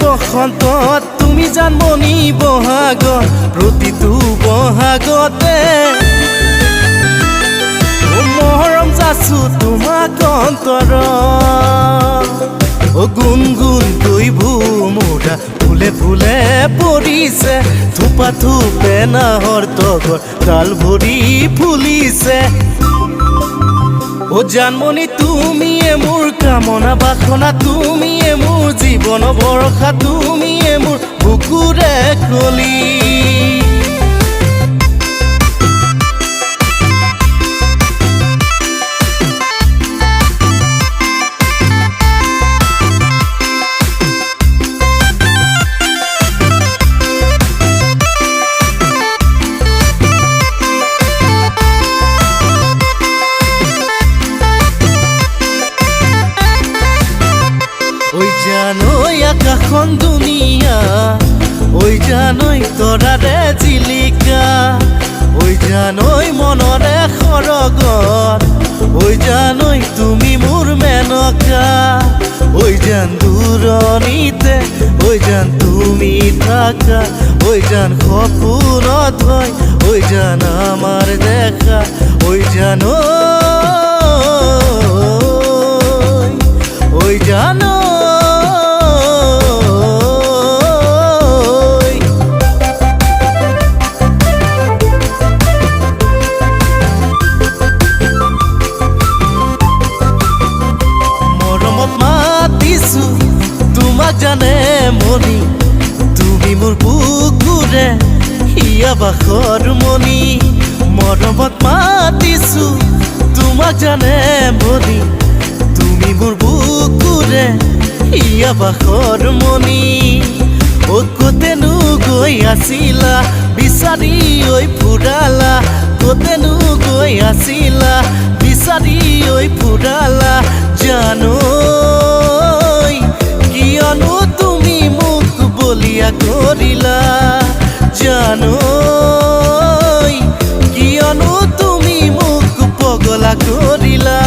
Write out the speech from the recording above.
বসন্তত তুমি জানমনি বহাগত প্ৰতিটো বহাগতে মৰম যাচো তোমাক অন্তৰত গুণ গুণ গৈ ভুমুৰা ফুলে ফুলে পৰিছে থোপা থোপে নাহৰ তগৰ ডাল ভৰি ফুলিছে জানমনি তুমিয়ে মোৰ কামনা বাসনা তুমিয়ে মোৰ জীৱন ভৰসা তুমিয়ে মোৰ বুকুৰে কলি জানৈ আকাশখন দুনিয়া ঐ জানৈ তৰাৰে জিলিকা ঐ জানৈ মনৰে সৰগত ঐ জানৈ তুমি মোৰ মেনকা ঐ জান দূৰণিতে ঐ জান তুমি থাকা ঐ জান সপোনত হয় ঐ জান আমাৰ দেখা ঐ জানৈ ঐ জানৈ তোমাক জানে মনি তুমি মোৰ বুকুৰে হিয়া বাখৰ মনি মৰমত মাতিছো তোমাক জানে মনি তুমি মোৰ বুকুৰে হিয়া বাখৰ মনি কতেনো গৈ আছিলা বিচাৰি ঐ ফুৰালা কতেনো গৈ আছিলা বিচাৰি ঐ ফুৰালা জানৈ কিয়নো তুমি মোক বলিয়া কৰিলা জানৈ কিয়নো তুমি মোক পগলা কৰিলা